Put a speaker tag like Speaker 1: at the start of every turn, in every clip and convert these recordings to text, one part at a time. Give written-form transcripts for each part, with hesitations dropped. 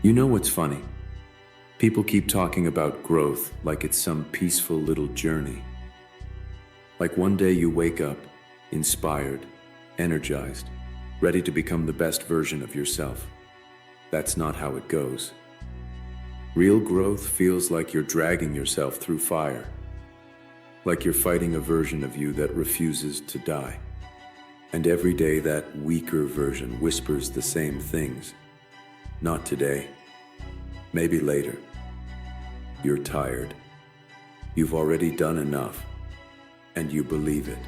Speaker 1: You know what's funny? People keep talking about growth like it's some peaceful little journey. Like one day you wake up, inspired, energized, ready to become the best version of yourself. That's not how it goes. Real growth feels like you're dragging yourself through fire. Like you're fighting a version of you that refuses to die. And every day that weaker version whispers the same things. Not today. Maybe later. You're tired. You've already done enough. And you believe it.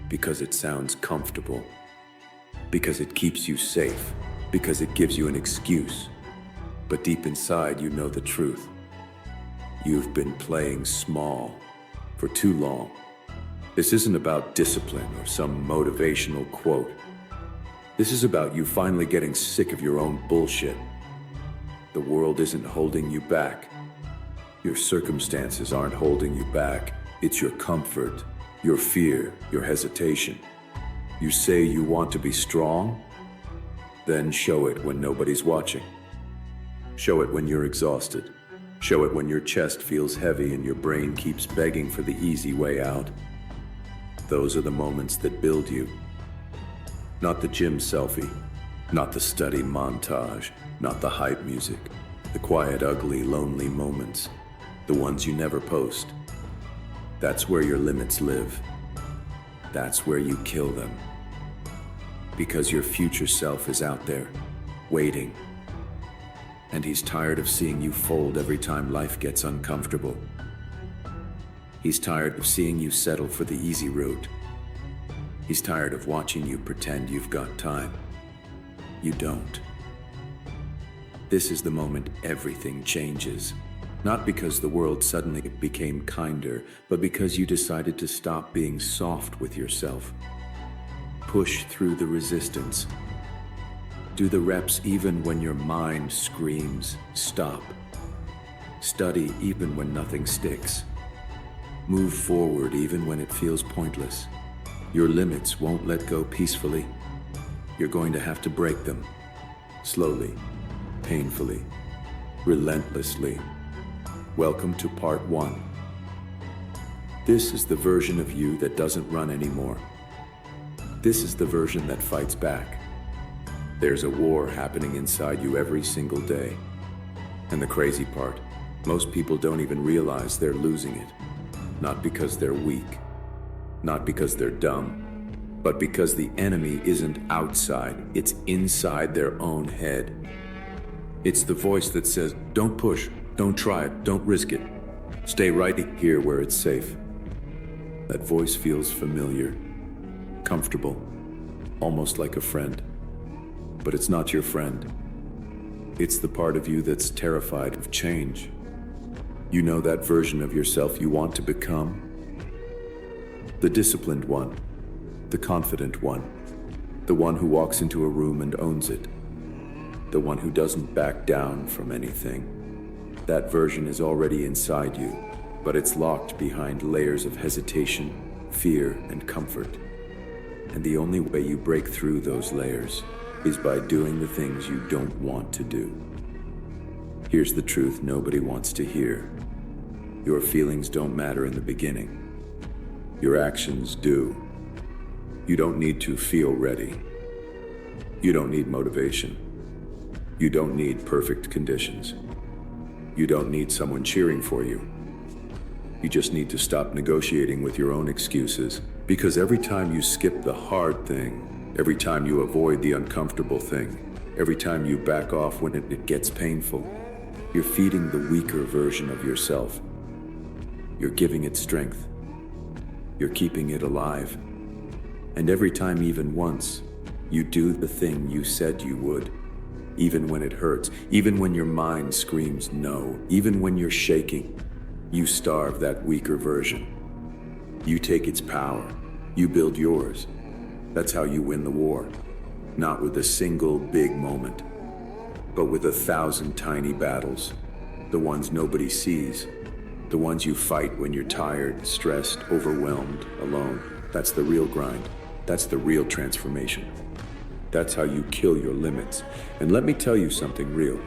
Speaker 1: Because it sounds comfortable. Because it keeps you safe. Because it gives you an excuse. But deep inside you know the truth. You've been playing small for too long. This isn't about discipline or some motivational quote. This is about you finally getting sick of your own bullshit. The world isn't holding you back. Your circumstances aren't holding you back. It's your comfort, your fear, your hesitation. You say you want to be strong, then show it when nobody's watching. Show it when you're exhausted. Show it when your chest feels heavy and your brain keeps begging for the easy way out. Those are the moments that build you. Not the gym selfie, not the study montage, not the hype music, the quiet, ugly, lonely moments, the ones you never post. That's where your limits live. That's where you kill them. Because your future self is out there, waiting. And he's tired of seeing you fold every time life gets uncomfortable. He's tired of seeing you settle for the easy route. He's tired of watching you pretend you've got time. You don't. This is the moment everything changes. Not because the world suddenly became kinder, but because you decided to stop being soft with yourself. Push through the resistance. Do the reps even when your mind screams, stop. Study even when nothing sticks. Move forward even when it feels pointless. Your limits won't let go peacefully. You're going to have to break them. Slowly, painfully, relentlessly. Welcome to part 1. This is the version of you that doesn't run anymore. This is the version that fights back. There's a war happening inside you every single day. And the crazy part, most people don't even realize they're losing it. Not because they're weak, not because they're dumb, but because the enemy isn't outside, it's inside their own head. It's the voice that says, don't push, don't try it, don't risk it. Stay right here where it's safe. That voice feels familiar, comfortable, almost like a friend. But it's not your friend. It's the part of you that's terrified of change. You know that version of yourself you want to become? The disciplined one, the confident one, the one who walks into a room and owns it, the one who doesn't back down from anything. That version is already inside you, but it's locked behind layers of hesitation, fear, and comfort. And the only way you break through those layers is by doing the things you don't want to do. Here's the truth nobody wants to hear. Your feelings don't matter in the beginning. Your actions do. You don't need to feel ready. You don't need motivation. You don't need perfect conditions. You don't need someone cheering for you. You just need to stop negotiating with your own excuses, because every time you skip the hard thing, every time you avoid the uncomfortable thing, every time you back off when it gets painful, you're feeding the weaker version of yourself. You're giving it strength. You're keeping it alive. And every time, even once, you do the thing you said you would, even when it hurts, even when your mind screams no, even when you're shaking, you starve that weaker version. You take its power. You build yours. That's how you win the war. Not with a single big moment, but with 1,000 tiny battles. The ones nobody sees. The ones you fight when you're tired, stressed, overwhelmed, alone. That's the real grind. That's the real transformation. That's how you kill your limits. And let me tell you something real.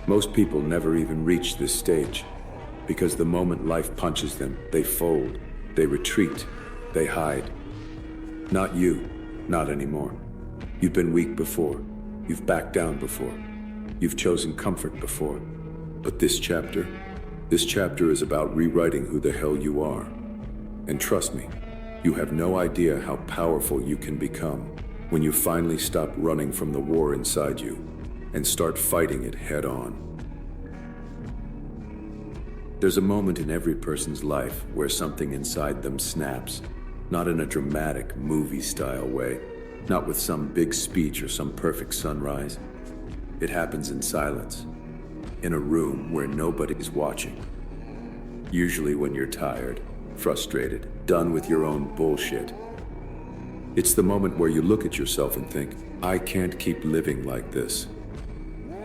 Speaker 1: Most people never even reach this stage because the moment life punches them, they fold, they retreat, they hide. Not you, not anymore. You've been weak before. You've backed down before. You've chosen comfort before. But this chapter is about rewriting who the hell you are. And trust me, you have no idea how powerful you can become when you finally stop running from the war inside you and start fighting it head on. There's a moment in every person's life where something inside them snaps, not in a dramatic movie-style way, not with some big speech or some perfect sunrise. It happens in silence, in a room where nobody's watching. Usually when you're tired, frustrated, done with your own bullshit. It's the moment where you look at yourself and think, I can't keep living like this.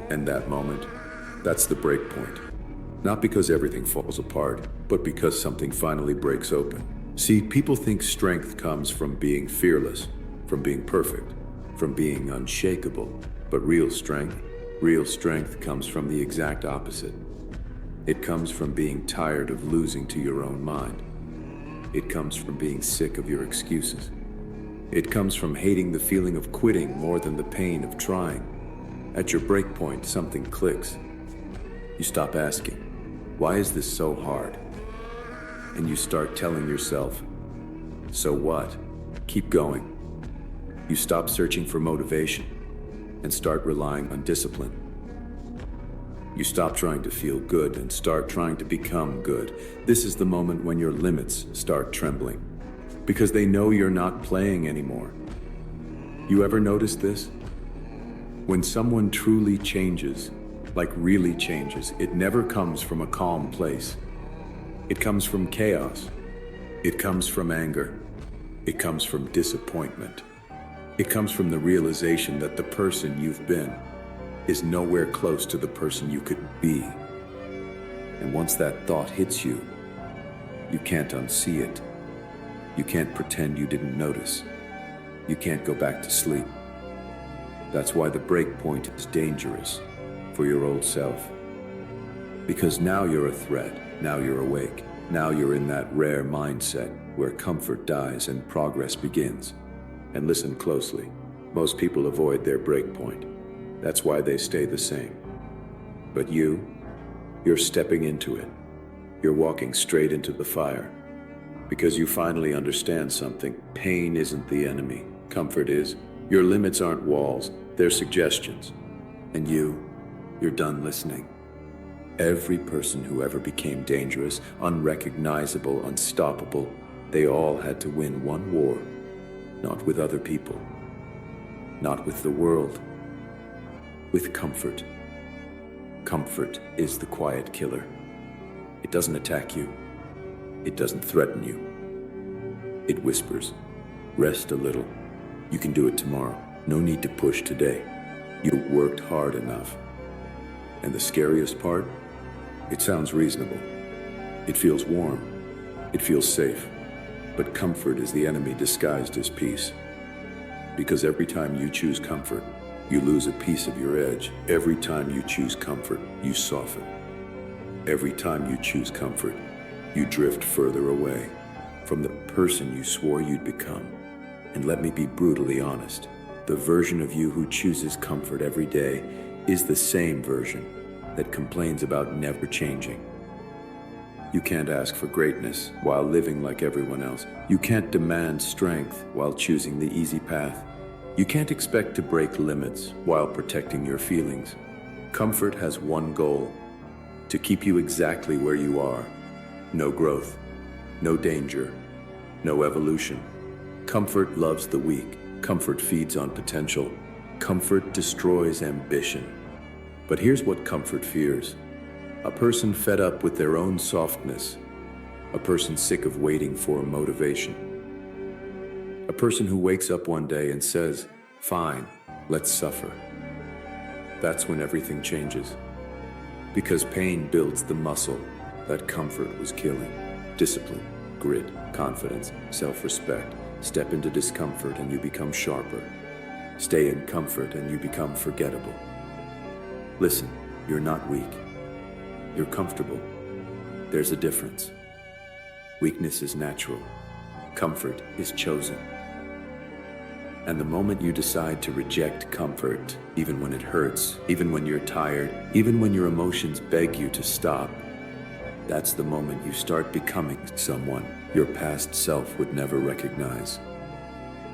Speaker 1: And that moment, that's the break point. Not because everything falls apart, but because something finally breaks open. See, people think strength comes from being fearless, from being perfect, from being unshakable. But real strength comes from the exact opposite. It comes from being tired of losing to your own mind. It comes from being sick of your excuses. It comes from hating the feeling of quitting more than the pain of trying. At your break point, something clicks. You stop asking, why is this so hard? And you start telling yourself, so what? Keep going. You stop searching for motivation and start relying on discipline. You stop trying to feel good and start trying to become good. This is the moment when your limits start trembling because they know you're not playing anymore. You ever notice this? When someone truly changes, like really changes, it never comes from a calm place. It comes from chaos. It comes from anger. It comes from disappointment. It comes from the realization that the person you've been is nowhere close to the person you could be. And once that thought hits you, you can't unsee it. You can't pretend you didn't notice. You can't go back to sleep. That's why the break point is dangerous for your old self. Because now you're a threat, now you're awake, now you're in that rare mindset where comfort dies and progress begins. And listen closely, most people avoid their break point. That's why they stay the same. But you're stepping into it. You're walking straight into the fire. Because you finally understand something. Pain isn't the enemy. Comfort is. Your limits aren't walls, they're suggestions. And you're done listening. Every person who ever became dangerous, unrecognizable, unstoppable, they all had to win one war. Not with other people. Not with the world. With comfort. Comfort is the quiet killer. It doesn't attack you. It doesn't threaten you. It whispers, rest a little. You can do it tomorrow. No need to push today. You worked hard enough. And the scariest part? It sounds reasonable. It feels warm. It feels safe. But comfort is the enemy disguised as peace. Because every time you choose comfort, you lose a piece of your edge. Every time you choose comfort, you soften. Every time you choose comfort, you drift further away from the person you swore you'd become. And let me be brutally honest, the version of you who chooses comfort every day is the same version that complains about never changing. You can't ask for greatness while living like everyone else. You can't demand strength while choosing the easy path. You can't expect to break limits while protecting your feelings. Comfort has one goal, to keep you exactly where you are. No growth, no danger, no evolution. Comfort loves the weak. Comfort feeds on potential. Comfort destroys ambition. But here's what comfort fears. A person fed up with their own softness. A person sick of waiting for motivation. A person who wakes up one day and says, fine, let's suffer. That's when everything changes. Because pain builds the muscle that comfort was killing. Discipline, grit, confidence, self-respect. Step into discomfort and you become sharper. Stay in comfort and you become forgettable. Listen, You're not weak. You're comfortable. There's a difference. Weakness is natural. Comfort is chosen. And the moment you decide to reject comfort, even when it hurts, even when you're tired, even when your emotions beg you to stop, that's the moment you start becoming someone your past self would never recognize.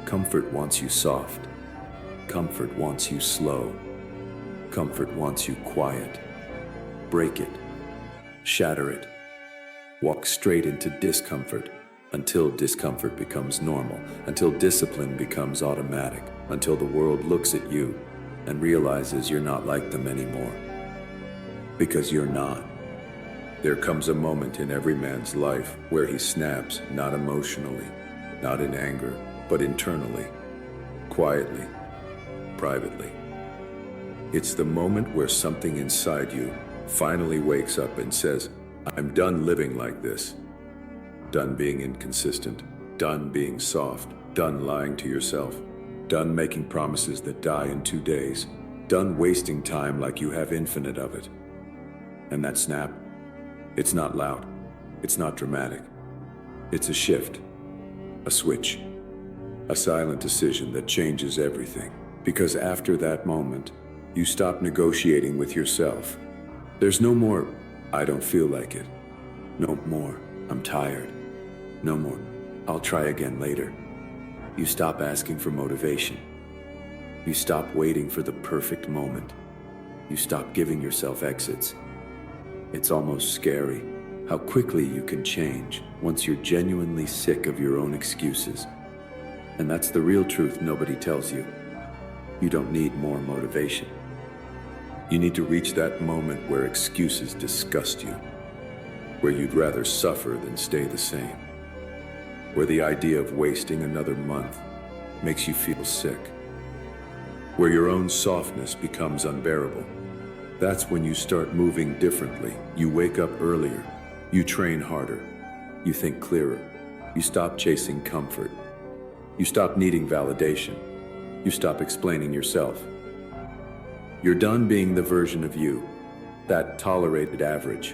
Speaker 1: Comfort wants you soft. Comfort wants you slow. Comfort wants you quiet. Break it. Shatter it. Walk straight into discomfort until discomfort becomes normal, until discipline becomes automatic, until the world looks at you and realizes you're not like them anymore. Because you're not. There comes a moment in every man's life where he snaps, not emotionally, not in anger, but internally, quietly, privately. It's the moment where something inside you finally wakes up and says, I'm done living like this. Done being inconsistent, done being soft, done lying to yourself, done making promises that die in 2 days, done wasting time like you have infinite of it. And that snap, it's not loud, it's not dramatic. It's a shift, a switch, a silent decision that changes everything. Because after that moment, you stop negotiating with yourself. There's no more, I don't feel like it. No more, I'm tired. No more, I'll try again later. You stop asking for motivation. You stop waiting for the perfect moment. You stop giving yourself exits. It's almost scary how quickly you can change once you're genuinely sick of your own excuses. And that's the real truth nobody tells you. You don't need more motivation. You need to reach that moment where excuses disgust you, where you'd rather suffer than stay the same, where the idea of wasting another month makes you feel sick, where your own softness becomes unbearable. That's when you start moving differently. You wake up earlier, you train harder, you think clearer, you stop chasing comfort, you stop needing validation, you stop explaining yourself. You're done being the version of you, that tolerated average.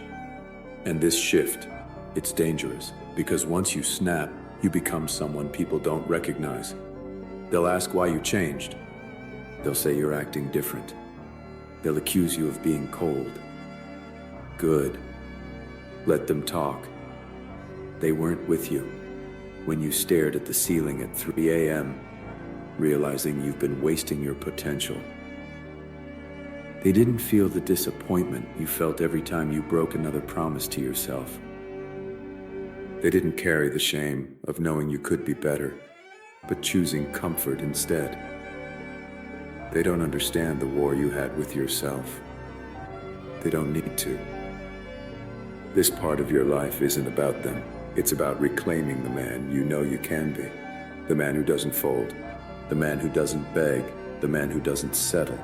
Speaker 1: And this shift, it's dangerous, because once you snap, you become someone people don't recognize. They'll ask why you changed. They'll say you're acting different. They'll accuse you of being cold. Good. Let them talk. They weren't with you when you stared at the ceiling at 3 a.m., realizing you've been wasting your potential. They didn't feel the disappointment you felt every time you broke another promise to yourself. They didn't carry the shame of knowing you could be better, but choosing comfort instead. They don't understand the war you had with yourself. They don't need to. This part of your life isn't about them. It's about reclaiming the man you know you can be. The man who doesn't fold. The man who doesn't beg. The man who doesn't settle.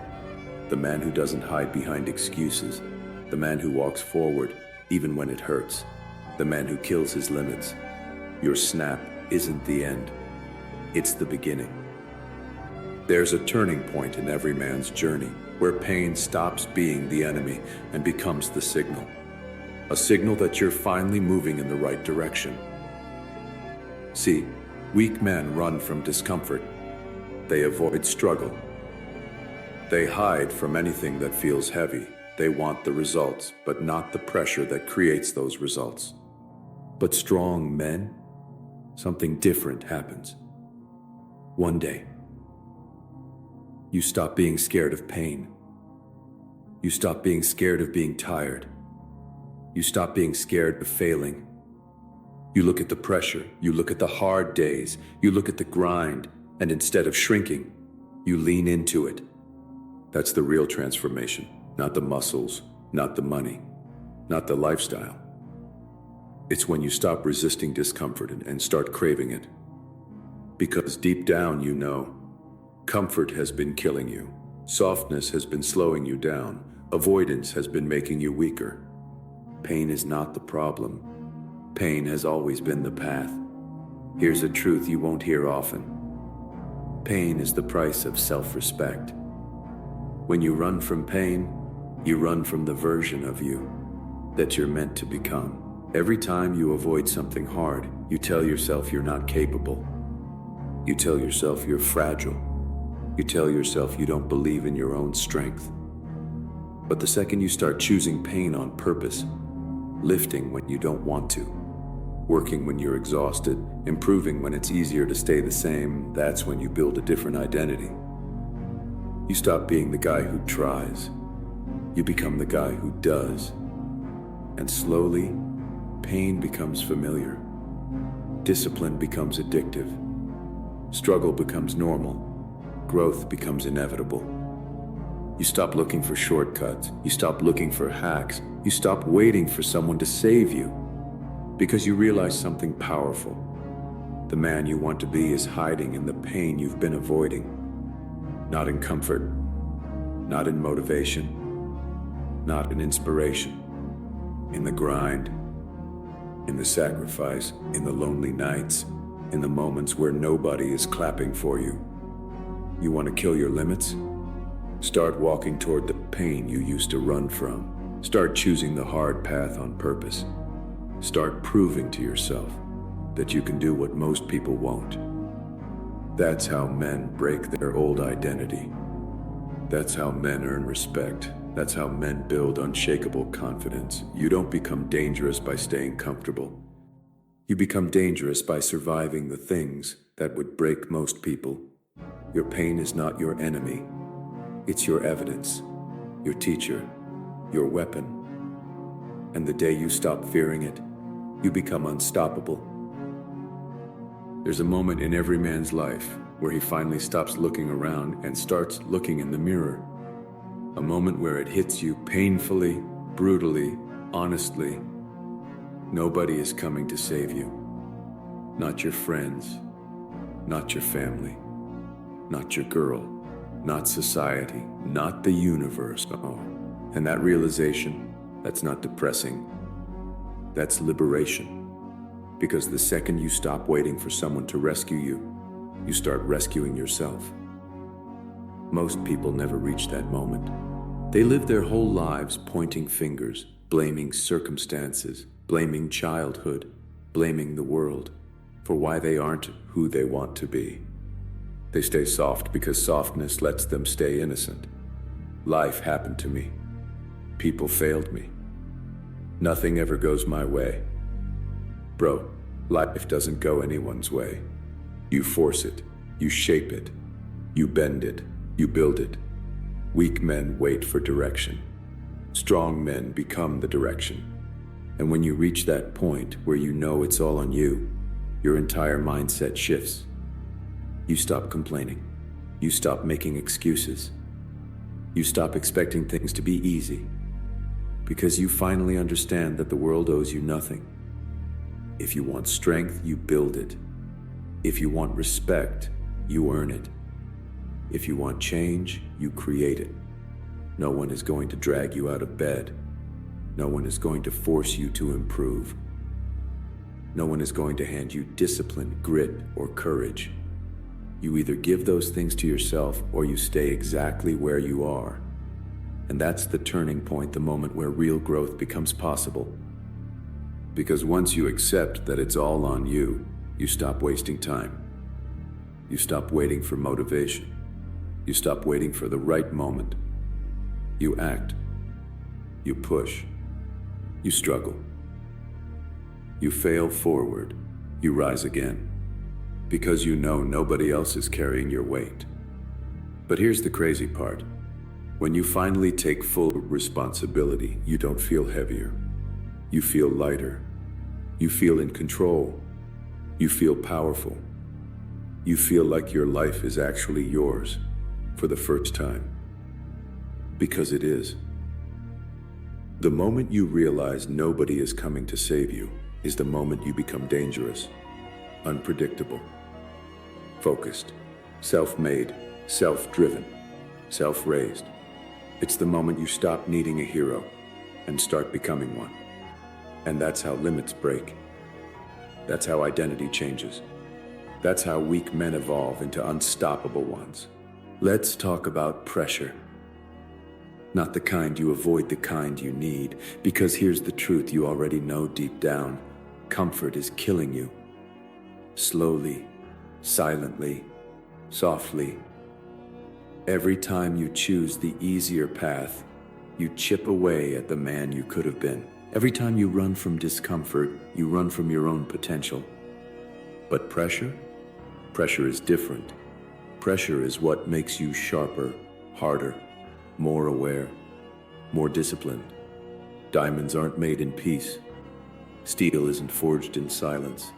Speaker 1: The man who doesn't hide behind excuses. The man who walks forward even when it hurts. The man who kills his limits. Your snap isn't the end. It's the beginning. There's a turning point in every man's journey where pain stops being the enemy and becomes the signal. A signal that you're finally moving in the right direction. See, weak men run from discomfort. They avoid struggle. They hide from anything that feels heavy. They want the results, but not the pressure that creates those results. But strong men, something different happens. One day, you stop being scared of pain. You stop being scared of being tired. You stop being scared of failing. You look at the pressure, you look at the hard days, you look at the grind, and instead of shrinking, you lean into it. That's the real transformation, not the muscles, not the money, not the lifestyle. It's when you stop resisting discomfort and start craving it. Because deep down you know, comfort has been killing you. Softness has been slowing you down. Avoidance has been making you weaker. Pain is not the problem. Pain has always been the path. Here's a truth you won't hear often. Pain is the price of self-respect. When you run from pain, You run from the version of you that you're meant to become. Every time you avoid something hard, you tell yourself you're not capable. You tell yourself you're fragile. You tell yourself you don't believe in your own strength. But the second you start choosing pain on purpose, lifting when you don't want to, working when you're exhausted, improving when it's easier to stay the same, that's when you build a different identity. You stop being the guy who tries. You become the guy who does. And slowly, pain becomes familiar. Discipline becomes addictive. Struggle becomes normal. Growth becomes inevitable. You stop looking for shortcuts. You stop looking for hacks. You stop waiting for someone to save you. Because you realize something powerful. The man you want to be is hiding in the pain you've been avoiding. Not in comfort. Not in motivation. Not in inspiration. In the grind. In the sacrifice. In the lonely nights. In the moments where nobody is clapping for you. You want to kill your limits? Start walking toward the pain you used to run from. Start choosing the hard path on purpose. Start proving to yourself that you can do what most people won't. That's how men break their old identity. That's how men earn respect. That's how men build unshakable confidence. You don't become dangerous by staying comfortable. You become dangerous by surviving the things that would break most people. Your pain is not your enemy. It's your evidence, your teacher, your weapon. And the day you stop fearing it, you become unstoppable. There's a moment in every man's life where he finally stops looking around and starts looking in the mirror. A moment where it hits you painfully, brutally, honestly. Nobody is coming to save you. Not your friends, not your family, not your girl, not society, not the universe. Oh. And that realization, that's not depressing. That's liberation. Because the second you stop waiting for someone to rescue you, you start rescuing yourself. Most people never reach that moment. They live their whole lives pointing fingers, blaming circumstances, blaming childhood, blaming the world for why they aren't who they want to be. They stay soft because softness lets them stay innocent. Life happened to me. People failed me. Nothing ever goes my way. Bro, life doesn't go anyone's way. You force it, you shape it, you bend it, you build it. Weak men wait for direction. Strong men become the direction. And when you reach that point where you know it's all on you, your entire mindset shifts. You stop complaining. You stop making excuses. You stop expecting things to be easy. Because you finally understand that the world owes you nothing. If you want strength, you build it. If you want respect, you earn it. If you want change, you create it. No one is going to drag you out of bed. No one is going to force you to improve. No one is going to hand you discipline, grit, or courage. You either give those things to yourself or you stay exactly where you are. And that's the turning point, the moment where real growth becomes possible. Because once you accept that it's all on you, you stop wasting time. You stop waiting for motivation. You stop waiting for the right moment. You act. You push. You struggle. You fail forward. You rise again. Because you know nobody else is carrying your weight. But here's the crazy part. When you finally take full responsibility, you don't feel heavier. You feel lighter. You feel in control. You feel powerful. You feel like your life is actually yours for the first time. Because it is. The moment you realize nobody is coming to save you is the moment you become dangerous, unpredictable, focused, self-made, self-driven, self-raised. It's the moment you stop needing a hero and start becoming one. And that's how limits break. That's how identity changes. That's how weak men evolve into unstoppable ones. Let's talk about pressure. Not the kind you avoid, the kind you need. Because here's the truth you already know deep down. Comfort is killing you. Slowly, silently, softly. Every time you choose the easier path, you chip away at the man you could have been. Every time you run from discomfort, you run from your own potential. But pressure? Pressure is different. Pressure is what makes you sharper, harder, more aware, more disciplined. Diamonds aren't made in peace. Steel isn't forged in silence.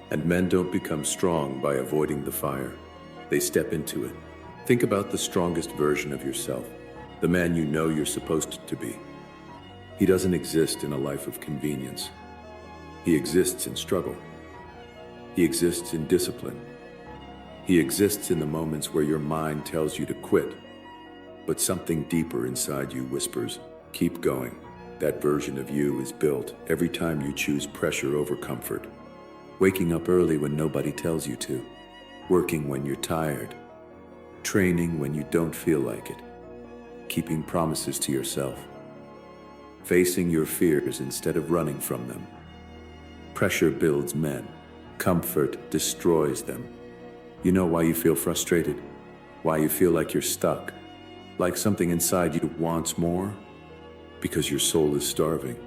Speaker 1: And men don't become strong by avoiding the fire. They step into it. Think about the strongest version of yourself, the man you know you're supposed to be. He doesn't exist in a life of convenience. He exists in struggle. He exists in discipline. He exists in the moments where your mind tells you to quit, but something deeper inside you whispers, keep going. That version of you is built every time you choose pressure over comfort. Waking up early when nobody tells you to. Working when you're tired. Training when you don't feel like it. Keeping promises to yourself. Facing your fears instead of running from them. Pressure builds men. Comfort destroys them. You know why you feel frustrated? Why you feel like you're stuck? Like something inside you wants more? Because your soul is starving.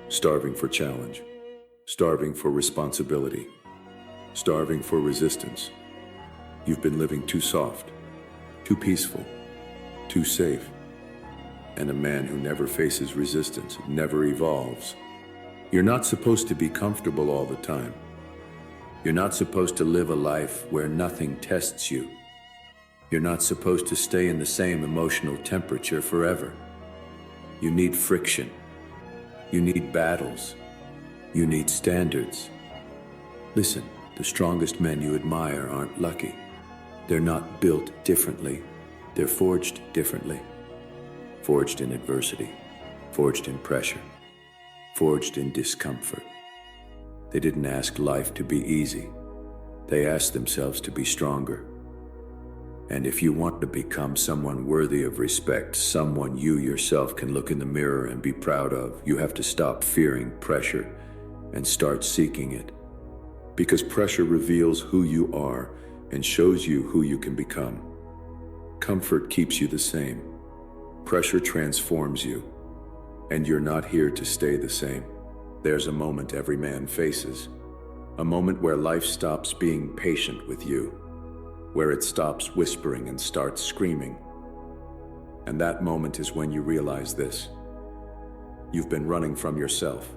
Speaker 1: Starving for challenge. Starving for responsibility. Starving for resistance. You've been living too soft, too peaceful, too safe. And a man who never faces resistance never evolves. You're not supposed to be comfortable all the time. You're not supposed to live a life where nothing tests you. You're not supposed to stay in the same emotional temperature forever. You need friction. You need battles. You need standards. Listen, the strongest men you admire aren't lucky. They're not built differently. They're forged differently. Forged in adversity. Forged in pressure. Forged in discomfort. They didn't ask life to be easy. They asked themselves to be stronger. And if you want to become someone worthy of respect, someone you yourself can look in the mirror and be proud of, you have to stop fearing pressure and start seeking it. Because pressure reveals who you are and shows you who you can become. Comfort keeps you the same. Pressure transforms you, and you're not here to stay the same. There's a moment every man faces, a moment where life stops being patient with you, where it stops whispering and starts screaming. And that moment is when you realize this. You've been running from yourself,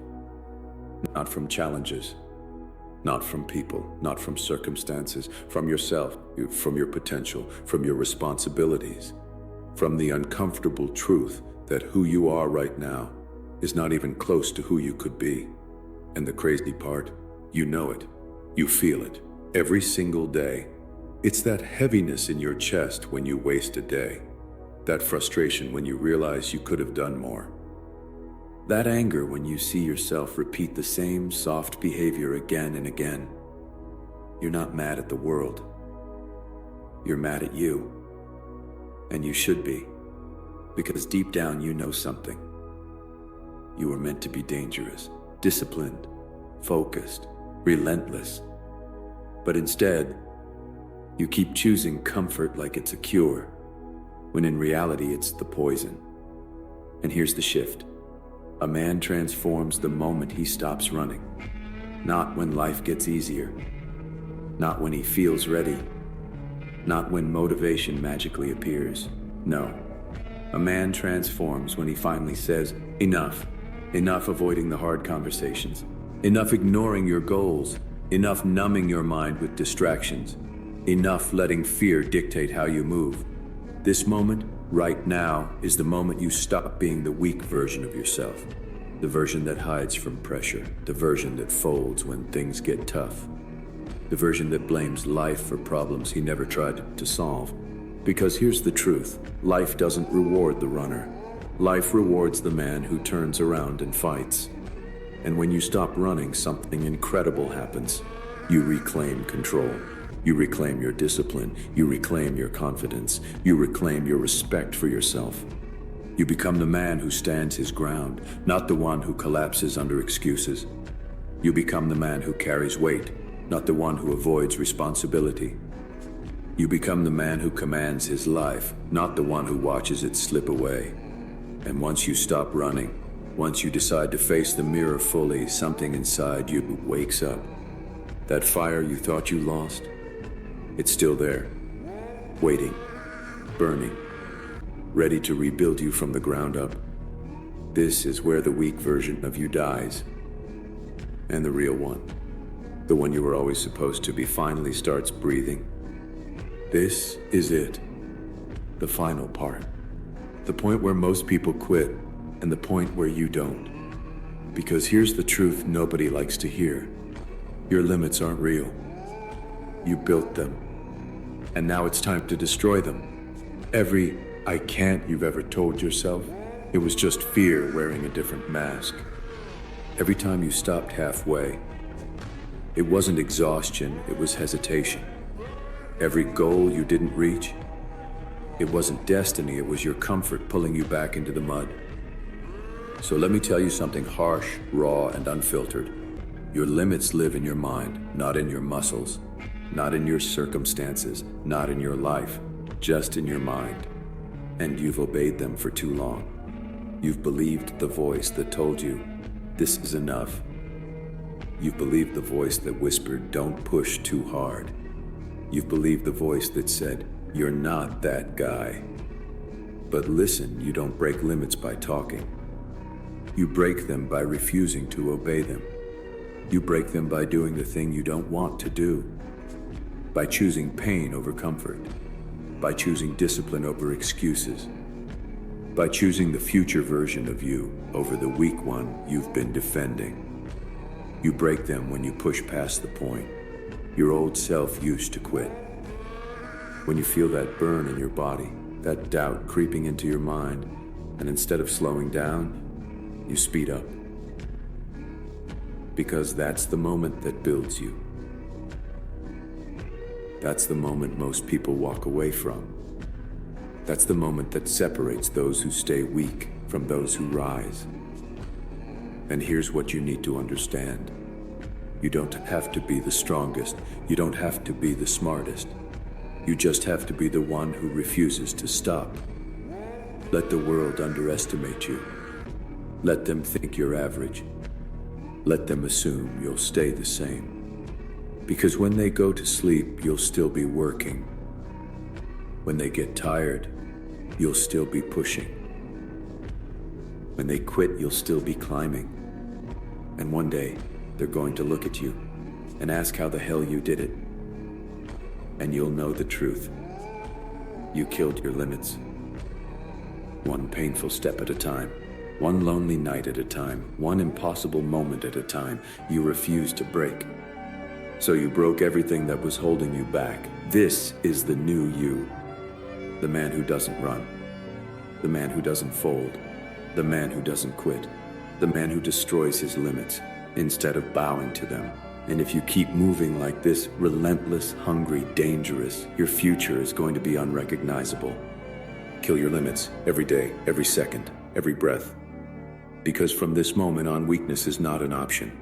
Speaker 1: not from challenges, not from people, not from circumstances, from yourself, from your potential, from your responsibilities, from the uncomfortable truth that who you are right now is not even close to who you could be. And the crazy part, you know it, you feel it, every single day. It's that heaviness in your chest when you waste a day, that frustration when you realize you could have done more, that anger when you see yourself repeat the same soft behavior again and again. You're not mad at the world. You're mad at you. And you should be, because deep down you know something. You were meant to be dangerous, disciplined, focused, relentless. But instead, you keep choosing comfort like it's a cure, when in reality it's the poison. And here's the shift. A man transforms the moment he stops running. Not when life gets easier. Not when he feels ready. Not when motivation magically appears. No. A man transforms when he finally says, enough. Enough avoiding the hard conversations. Enough ignoring your goals. Enough numbing your mind with distractions. Enough letting fear dictate how you move. This moment, right now, is the moment you stop being the weak version of yourself. The version that hides from pressure. The version that folds when things get tough. The version that blames life for problems he never tried to solve. Because here's the truth. Life doesn't reward the runner. Life rewards the man who turns around and fights. And when you stop running, something incredible happens. You reclaim control. You reclaim your discipline. You reclaim your confidence. You reclaim your respect for yourself. You become the man who stands his ground, not the one who collapses under excuses. You become the man who carries weight, not the one who avoids responsibility. You become the man who commands his life, not the one who watches it slip away. And once you stop running, once you decide to face the mirror fully, something inside you wakes up. That fire you thought you lost, it's still there, waiting, burning, ready to rebuild you from the ground up. This is where the weak version of you dies. And the real one, the one you were always supposed to be, finally starts breathing. This is it, the final part. The point where most people quit, and the point where you don't. Because here's the truth nobody likes to hear. Your limits aren't real. You built them. And now it's time to destroy them. Every "I can't" you've ever told yourself, it was just fear wearing a different mask. Every time you stopped halfway, it wasn't exhaustion, it was hesitation. Every goal you didn't reach, it wasn't destiny, it was your comfort pulling you back into the mud. So let me tell you something harsh, raw, and unfiltered. Your limits live in your mind, not in your muscles, not in your circumstances, not in your life, just in your mind. And you've obeyed them for too long. You've believed the voice that told you, this is enough. You've believed the voice that whispered, don't push too hard. You've believed the voice that said, you're not that guy. But listen, you don't break limits by talking. You break them by refusing to obey them. You break them by doing the thing you don't want to do. By choosing pain over comfort. By choosing discipline over excuses. By choosing the future version of you over the weak one you've been defending. You break them when you push past the point your old self used to quit. When you feel that burn in your body, that doubt creeping into your mind, and instead of slowing down, you speed up. Because that's the moment that builds you. That's the moment most people walk away from. That's the moment that separates those who stay weak from those who rise. And here's what you need to understand. You don't have to be the strongest. You don't have to be the smartest. You just have to be the one who refuses to stop. Let the world underestimate you. Let them think you're average. Let them assume you'll stay the same. Because when they go to sleep, you'll still be working. When they get tired, you'll still be pushing. When they quit, you'll still be climbing. And one day, they're going to look at you and ask how the hell you did it. And you'll know the truth. You killed your limits. One painful step at a time. One lonely night at a time. One impossible moment at a time. You refused to break. So you broke everything that was holding you back. This is the new you. The man who doesn't run. The man who doesn't fold. The man who doesn't quit. The man who destroys his limits instead of bowing to them. And if you keep moving like this, relentless, hungry, dangerous, your future is going to be unrecognizable. Kill your limits every day, every second, every breath. Because from this moment on, weakness is not an option.